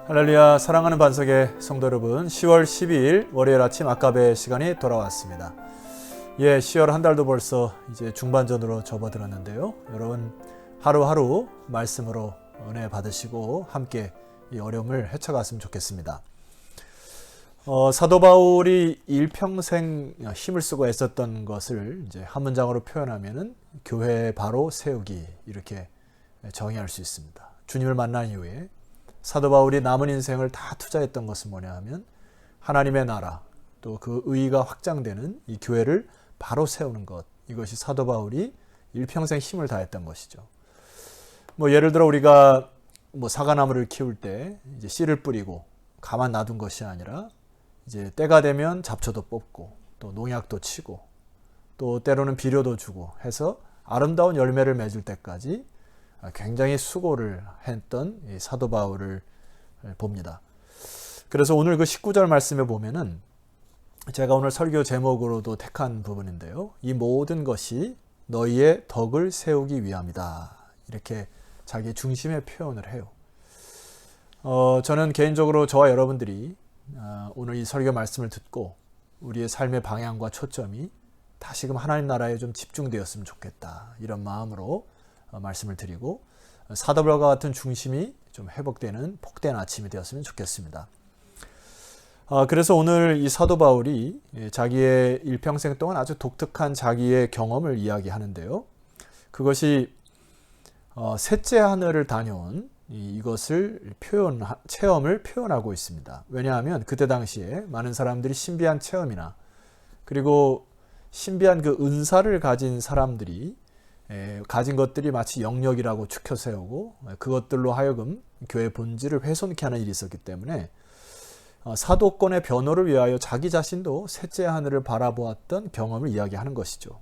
할렐루야. 사랑하는 반석의 성도 여러분, 10월 12일 월요일 아침 아까베 시간이 돌아왔습니다. 10월 한 달도 벌써 이제 중반전으로 접어들었는데요. 여러분 하루하루 말씀으로 은혜 받으시고 함께 이 어려움을 헤쳐갔으면 좋겠습니다. 사도 바울이 일평생 힘을 쓰고 애썼던 것을 이제 한 문장으로 표현하면은 교회 바로 세우기, 이렇게 정의할 수 있습니다. 주님을 만난 이후에 사도 바울이 남은 인생을 다 투자했던 것은 뭐냐 하면 하나님의 나라, 또 그 의의가 확장되는 이 교회를 바로 세우는 것, 이것이 사도 바울이 일평생 힘을 다했던 것이죠. 예를 들어 우리가 사과나무를 키울 때 이제 씨를 뿌리고 가만 놔둔 것이 아니라 이제 때가 되면 잡초도 뽑고 또 농약도 치고 또 때로는 비료도 주고 해서 아름다운 열매를 맺을 때까지 굉장히 수고를 했던 이 사도 바울을 봅니다. 그래서 오늘 그 19절 말씀에 보면은 제가 오늘 설교 제목으로도 택한 부분인데요. 이 모든 것이 너희의 덕을 세우기 위함이다. 이렇게 자기 중심의 표현을 해요. 저는 개인적으로 저와 여러분들이 오늘 이 설교 말씀을 듣고 우리의 삶의 방향과 초점이 다시금 하나님 나라에 좀 집중되었으면 좋겠다, 이런 마음으로 말씀을 드리고 사도 바울과 같은 중심이 좀 회복되는 복된 아침이 되었으면 좋겠습니다. 그래서 오늘 이 사도 바울이 자기의 일평생 동안 아주 독특한 자기의 경험을 이야기하는데요. 그것이 셋째 하늘을 다녀온 이것을 체험을 표현하고 있습니다. 왜냐하면 그때 당시에 많은 사람들이 신비한 체험이나 그리고 신비한 그 은사를 가진 사람들이 가진 것들이 마치 영역이라고 추켜 세우고 그것들로 하여금 교회 본질을 훼손케 하는 일이 있었기 때문에 사도권의 변호를 위하여 자기 자신도 셋째 하늘을 바라보았던 경험을 이야기하는 것이죠.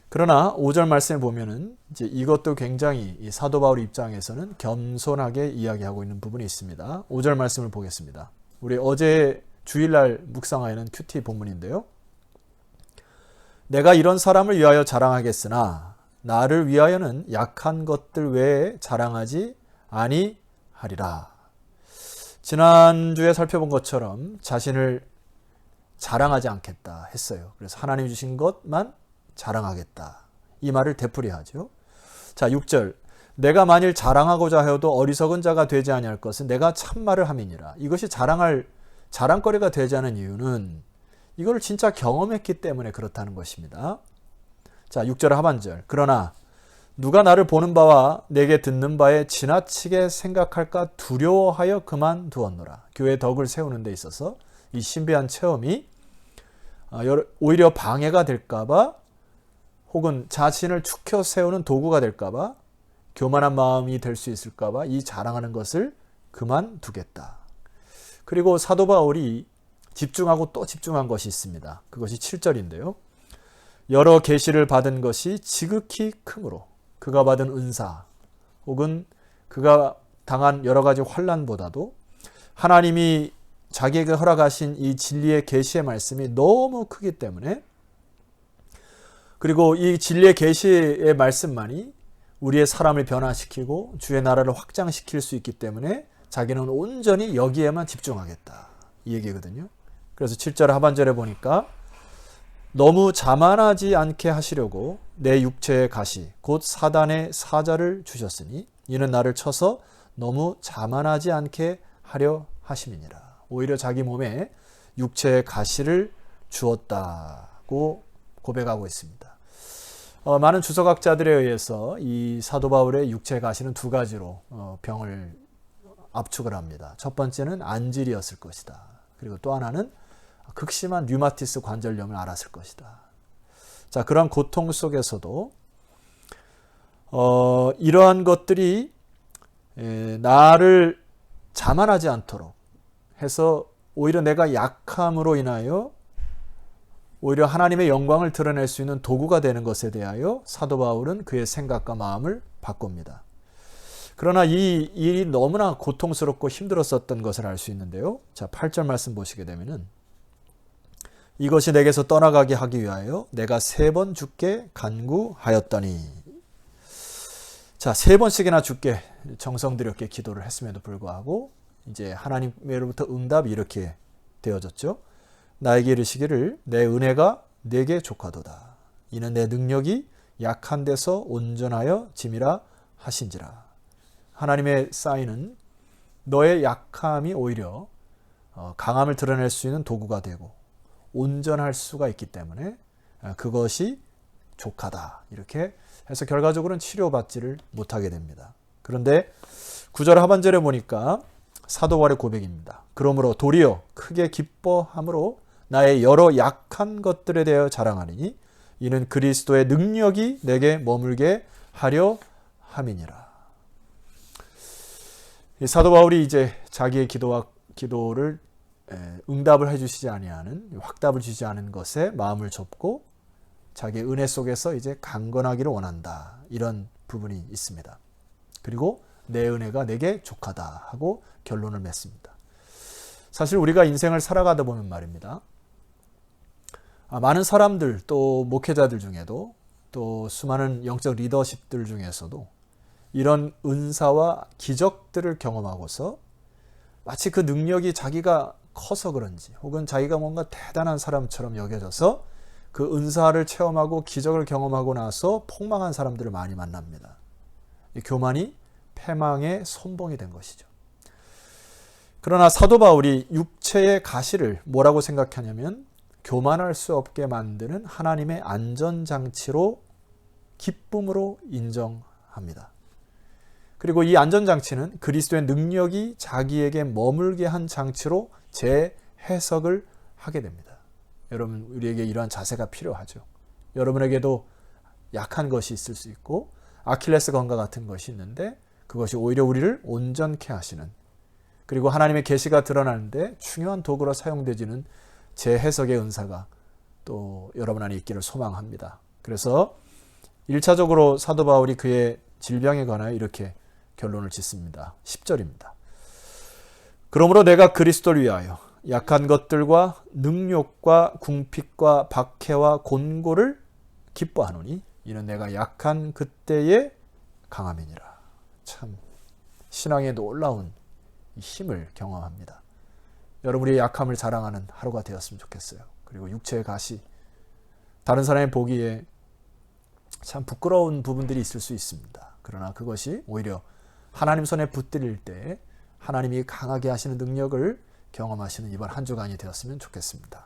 그러나 5절 말씀에 보면은 이제 이것도 굉장히 이 사도 바울 입장에서는 겸손하게 이야기하고 있는 부분이 있습니다. 5절 말씀을 보겠습니다. 우리 어제 주일날 묵상하여는 큐티 본문인데요. 내가 이런 사람을 위하여 자랑하겠으나 나를 위하여는 약한 것들 외에 자랑하지 아니하리라. 지난주에 살펴본 것처럼 자신을 자랑하지 않겠다 했어요. 그래서 하나님이 주신 것만 자랑하겠다, 이 말을 되풀이하죠. 자, 6절. 내가 만일 자랑하고자 해도 어리석은 자가 되지 아니할 것은 내가 참말을 함이니라. 이것이 자랑거리가 되지 않은 이유는 이걸 진짜 경험했기 때문에 그렇다는 것입니다. 자, 6절 하반절. 그러나 누가 나를 보는 바와 내게 듣는 바에 지나치게 생각할까 두려워하여 그만두었노라. 교회의 덕을 세우는 데 있어서 이 신비한 체험이 오히려 방해가 될까 봐, 혹은 자신을 축혀 세우는 도구가 될까 봐, 교만한 마음이 될 수 있을까 봐 이 자랑하는 것을 그만두겠다. 그리고 사도 바울이 집중하고 또 집중한 것이 있습니다. 그것이 7절인데요. 여러 계시를 받은 것이 지극히 크므로 그가 받은 은사 혹은 그가 당한 여러 가지 환난보다도 하나님이 자기에게 허락하신 이 진리의 계시의 말씀이 너무 크기 때문에, 그리고 이 진리의 계시의 말씀만이 우리의 사람을 변화시키고 주의 나라를 확장시킬 수 있기 때문에 자기는 온전히 여기에만 집중하겠다, 이 얘기거든요. 그래서 7절 하반절에 보니까 너무 자만하지 않게 하시려고 내 육체의 가시 곧 사단의 사자를 주셨으니 이는 나를 쳐서 너무 자만하지 않게 하려 하심이니라. 오히려 자기 몸에 육체의 가시를 주었다고 고백하고 있습니다. 많은 주석학자들에 의해서 이 사도 바울의 육체의 가시는 두 가지로 병을 압축을 합니다. 첫 번째는 안질이었을 것이다. 그리고 또 하나는 극심한 류마티스 관절염을 앓았을 것이다. 자, 그러한 고통 속에서도 이러한 것들이 나를 자만하지 않도록 해서 오히려 내가 약함으로 인하여 오히려 하나님의 영광을 드러낼 수 있는 도구가 되는 것에 대하여 사도 바울은 그의 생각과 마음을 바꿉니다. 그러나 이 일이 너무나 고통스럽고 힘들었었던 것을 알 수 있는데요. 자, 8절 말씀 보시게 되면은 이것이 내게서 떠나가게 하기 위하여 내가 3번 주께 간구하였더니, 자, 3번씩이나 주께 정성 들였게 기도를 했음에도 불구하고 이제 하나님으로부터 응답이 이렇게 되어졌죠. 나에게 이르시기를 내 은혜가 내게 족하도다. 이는 내 능력이 약한 데서 온전하여 짐이라 하신지라. 하나님의 사인은 너의 약함이 오히려 강함을 드러낼 수 있는 도구가 되고 온전할 수가 있기 때문에 그것이 족하다. 이렇게 해서 결과적으로는 치료받지를 못하게 됩니다. 그런데 9절 하반절에 보니까 사도 바울의 고백입니다. 그러므로 도리어 크게 기뻐함으로 나의 여러 약한 것들에 대하여 자랑하리니 이는 그리스도의 능력이 내게 머물게 하려 함이니라. 사도 바울이 이제 자기의 기도를 응답을 해주시지 아니하는, 확답을 주지 않은 것에 마음을 접고 자기의 은혜 속에서 이제 강건하기를 원한다. 이런 부분이 있습니다. 그리고 내 은혜가 내게 족하다 하고 결론을 맺습니다. 사실 우리가 인생을 살아가다 보면 말입니다. 많은 사람들, 또 목회자들 중에도, 또 수많은 영적 리더십들 중에서도 이런 은사와 기적들을 경험하고서 마치 그 능력이 자기가 커서 그런지, 혹은 자기가 뭔가 대단한 사람처럼 여겨져서 그 은사를 체험하고 기적을 경험하고 나서 폭망한 사람들을 많이 만납니다. 이 교만이 패망의 선봉이 된 것이죠. 그러나 사도 바울이 육체의 가시를 뭐라고 생각하냐면 교만할 수 없게 만드는 하나님의 안전장치로 기쁨으로 인정합니다. 그리고 이 안전장치는 그리스도의 능력이 자기에게 머물게 한 장치로 재해석을 하게 됩니다. 여러분, 우리에게 이러한 자세가 필요하죠. 여러분에게도 약한 것이 있을 수 있고 아킬레스 건과 같은 것이 있는데 그것이 오히려 우리를 온전케 하시는, 그리고 하나님의 계시가 드러나는데 중요한 도구로 사용되지는 재해석의 은사가 또 여러분 안에 있기를 소망합니다. 그래서 1차적으로 사도 바울이 그의 질병에 관하여 이렇게 결론을 짓습니다. 10절입니다. 그러므로 내가 그리스도를 위하여 약한 것들과 능욕과 궁핍과 박해와 곤고를 기뻐하노니 이는 내가 약한 그때의 강함이니라. 참 신앙의 놀라운 힘을 경험합니다. 여러분의 약함을 자랑하는 하루가 되었으면 좋겠어요. 그리고 육체의 가시, 다른 사람이 보기에 참 부끄러운 부분들이 있을 수 있습니다. 그러나 그것이 오히려 하나님 손에 붙들릴 때 하나님이 강하게 하시는 능력을 경험하시는 이번 한 주간이 되었으면 좋겠습니다.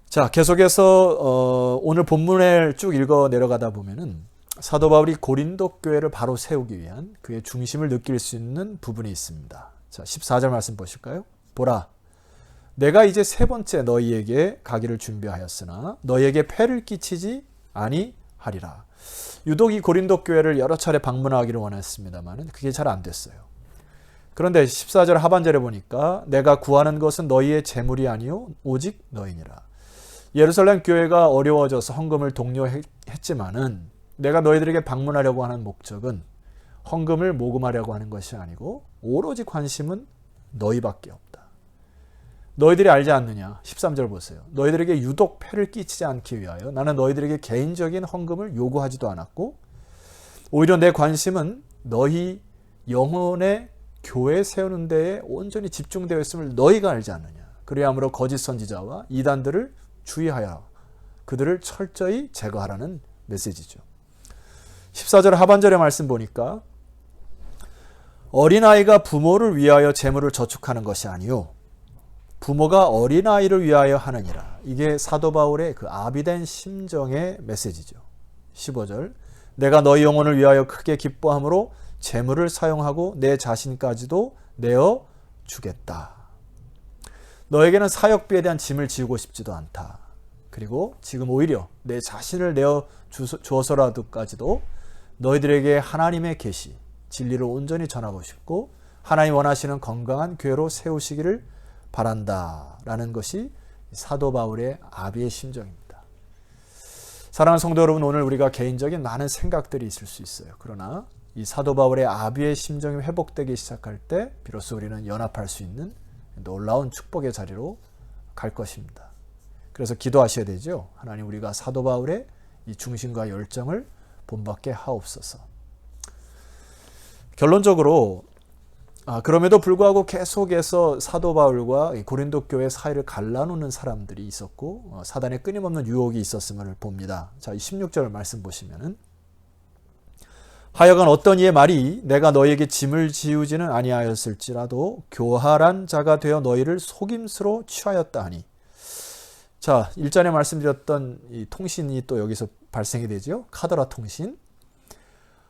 자, 계속해서 오늘 본문을 쭉 읽어 내려가다 보면은 사도 바울이 고린도 교회를 바로 세우기 위한 그의 중심을 느낄 수 있는 부분이 있습니다. 자, 14절 말씀 보실까요? 보라, 내가 이제 세 번째 너희에게 가기를 준비하였으나 너희에게 폐를 끼치지 아니하리라. 유독 이 고린도 교회를 여러 차례 방문하기를 원했습니다만 그게 잘 안 됐어요. 그런데 14절 하반절에 보니까 내가 구하는 것은 너희의 재물이 아니요 오직 너희니라. 예루살렘 교회가 어려워져서 헌금을 독려했지만은 내가 너희들에게 방문하려고 하는 목적은 헌금을 모금하려고 하는 것이 아니고 오로지 관심은 너희밖에 없다. 너희들이 알지 않느냐? 13절 보세요. 너희들에게 유독 폐를 끼치지 않기 위하여 나는 너희들에게 개인적인 헌금을 요구하지도 않았고 오히려 내 관심은 너희 영혼의 교회 세우는 데에 온전히 집중되어 있음을 너희가 알지 않느냐? 그리함으로 거짓 선지자와 이단들을 주의하여 그들을 철저히 제거하라는 메시지죠. 14절 하반절의 말씀 보니까 어린아이가 부모를 위하여 재물을 저축하는 것이 아니요 부모가 어린아이를 위하여 하느니라. 이게 사도 바울의 그 아비된 심정의 메시지죠. 15절 내가 너희 영혼을 위하여 크게 기뻐함으로 재물을 사용하고 내 자신까지도 내어 주겠다. 너에게는 사역비에 대한 짐을 지우고 싶지도 않다. 그리고 지금 오히려 내 자신을 내어 주어서라도까지도 너희들에게 하나님의 계시, 진리를 온전히 전하고 싶고 하나님 원하시는 건강한 교회로 세우시기를 바란다 라는 것이 사도 바울의 아비의 심정입니다. 사랑하는 성도 여러분, 오늘 우리가 개인적인 많은 생각들이 있을 수 있어요. 그러나 이 사도 바울의 아비의 심정이 회복되기 시작할 때 비로소 우리는 연합할 수 있는 놀라운 축복의 자리로 갈 것입니다. 그래서 기도하셔야 되죠. 하나님, 우리가 사도 바울의 이 중심과 열정을 본받게 하옵소서. 결론적으로 그럼에도 불구하고 계속해서 사도 바울과 고린도 교회 사이를 갈라놓는 사람들이 있었고 사단의 끊임없는 유혹이 있었음을 봅니다. 자, 16절 말씀 보시면은 하여간 어떤 이의 말이 내가 너희에게 짐을 지우지는 아니하였을지라도 교활한 자가 되어 너희를 속임수로 취하였다 하니. 자, 일전에 말씀드렸던 이 통신이 또 여기서 발생이 되죠. 카더라 통신.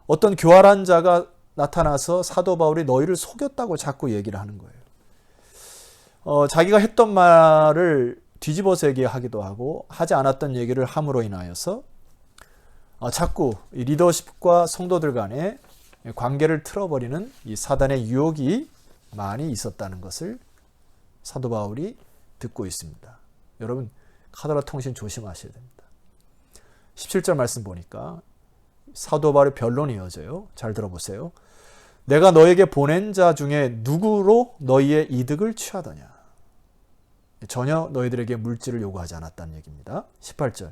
어떤 교활한 자가 나타나서 사도 바울이 너희를 속였다고 자꾸 얘기를 하는 거예요. 자기가 했던 말을 뒤집어서 얘기하기도 하고 하지 않았던 얘기를 함으로 인하여서 자꾸 이 리더십과 성도들 간의 관계를 틀어버리는 이 사단의 유혹이 많이 있었다는 것을 사도 바울이 듣고 있습니다. 여러분, 카더라 통신 조심하셔야 됩니다. 17절 말씀 보니까 사도 바울의 변론이 이어져요. 잘 들어보세요. 내가 너에게 보낸 자 중에 누구로 너희의 이득을 취하더냐. 전혀 너희들에게 물질을 요구하지 않았다는 얘기입니다. 18절.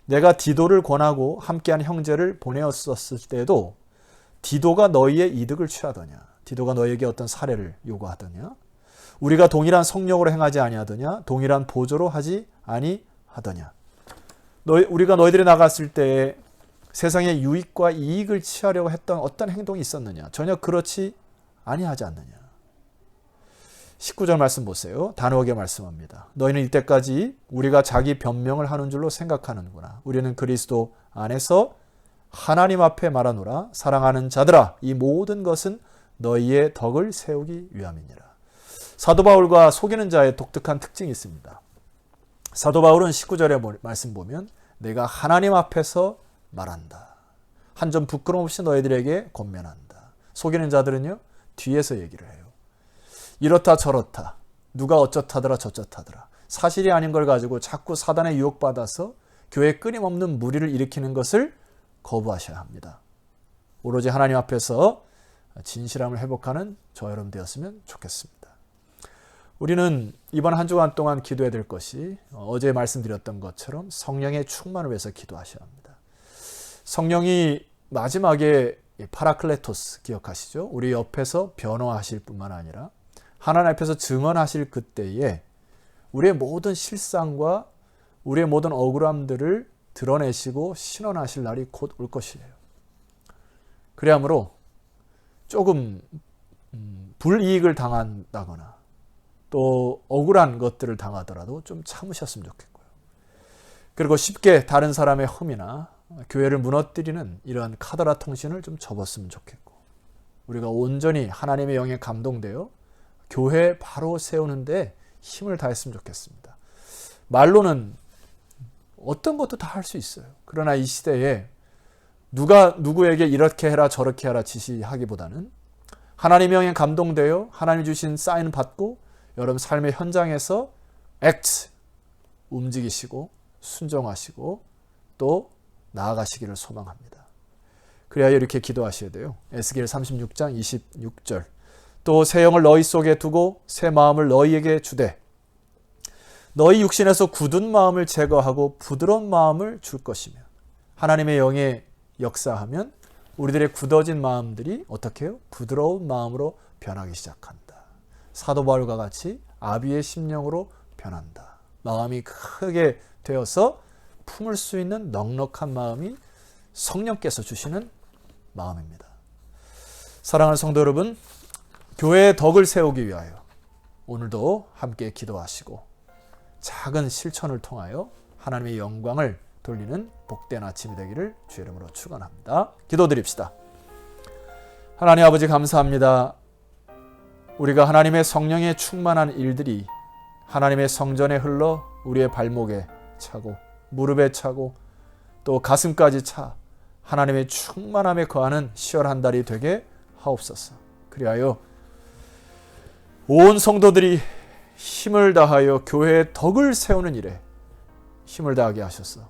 내가 디도를 권하고 함께한 형제를 보내었을 때도 디도가 너희의 이득을 취하더냐. 디도가 너희에게 어떤 사례를 요구하더냐. 우리가 동일한 성령으로 행하지 아니하더냐. 동일한 보조로 하지 아니하더냐. 우리가 너희들이 나갔을 때 세상의 유익과 이익을 취하려고 했던 어떤 행동이 있었느냐? 전혀 그렇지 아니하지 않느냐? 19절 말씀 보세요. 단호하게 말씀합니다. 너희는 이때까지 우리가 자기 변명을 하는 줄로 생각하는구나. 우리는 그리스도 안에서 하나님 앞에 말하노라. 사랑하는 자들아, 이 모든 것은 너희의 덕을 세우기 위함이니라. 사도 바울과 속이는 자의 독특한 특징이 있습니다. 사도 바울은 19절의 말씀 보면 내가 하나님 앞에서 말한다. 한 점 부끄럼 없이 너희들에게 권면한다. 속이는 자들은요, 뒤에서 얘기를 해요. 이렇다 저렇다. 누가 어쩌다더라 저쩌다더라. 사실이 아닌 걸 가지고 자꾸 사단에 유혹받아서 교회에 끊임없는 무리를 일으키는 것을 거부하셔야 합니다. 오로지 하나님 앞에서 진실함을 회복하는 저 여러분 되었으면 좋겠습니다. 우리는 이번 한 주간 동안 기도해야 될 것이 어제 말씀드렸던 것처럼 성령의 충만을 위해서 기도하셔야 합니다. 성령이 마지막에 파라클레토스 기억하시죠? 우리 옆에서 변호하실 뿐만 아니라 하나님 앞에서 증언하실 그때에 우리의 모든 실상과 우리의 모든 억울함들을 드러내시고 신원하실 날이 곧 올 것이에요. 그러므로 조금 불이익을 당한다거나 또 억울한 것들을 당하더라도 좀 참으셨으면 좋겠고요. 그리고 쉽게 다른 사람의 흠이나 교회를 무너뜨리는 이러한 카더라 통신을 좀 접었으면 좋겠고, 우리가 온전히 하나님의 영에 감동되어 교회 바로 세우는데 힘을 다했으면 좋겠습니다. 말로는 어떤 것도 다 할 수 있어요. 그러나 이 시대에 누가 누구에게 이렇게 해라 저렇게 해라 지시하기보다는 하나님의 영에 감동되어 하나님 주신 사인 받고 여러분 삶의 현장에서 액트 움직이시고 순종하시고 또 나아가시기를 소망합니다. 그래야 이렇게 기도하셔야 돼요. 에스겔 36장 26절. 또 새 영을 너희 속에 두고 새 마음을 너희에게 주되 너희 육신에서 굳은 마음을 제거하고 부드러운 마음을 줄 것이며. 하나님의 영에 역사하면 우리들의 굳어진 마음들이 어떻게 해요? 부드러운 마음으로 변하기 시작한다. 사도 바울과 같이 아비의 심령으로 변한다. 마음이 크게 되어서 품을 수 있는 넉넉한 마음이 성령께서 주시는 마음입니다. 사랑하는 성도 여러분, 교회의 덕을 세우기 위하여 오늘도 함께 기도하시고 작은 실천을 통하여 하나님의 영광을 돌리는 복된 아침이 되기를 주의 이름으로 축원합니다. 기도드립시다. 하나님 아버지 감사합니다. 우리가 하나님의 성령에 충만한 일들이 하나님의 성전에 흘러 우리의 발목에 차고 무릎에 차고 또 가슴까지 차 하나님의 충만함에 거하는 시월한 달이 되게 하옵소서. 그리하여 온 성도들이 힘을 다하여 교회의 덕을 세우는 일에 힘을 다하게 하셔서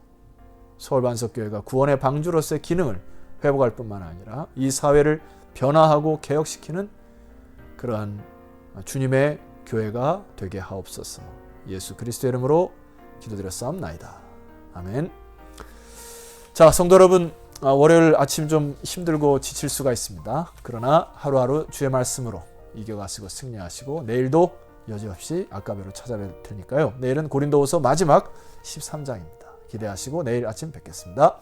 서울반석교회가 구원의 방주로서의 기능을 회복할 뿐만 아니라 이 사회를 변화하고 개혁시키는 그러한 주님의 교회가 되게 하옵소서. 예수 그리스도의 이름으로 기도드렸사옵나이다. 아멘. 자, 성도 여러분, 월요일 아침 좀 힘들고 지칠 수가 있습니다. 그러나 하루하루 주의 말씀으로 이겨가시고 승리하시고 내일도 여지없이 아까베로 찾아뵐 테니까요. 내일은 고린도후서 마지막 13장입니다. 기대하시고 내일 아침 뵙겠습니다.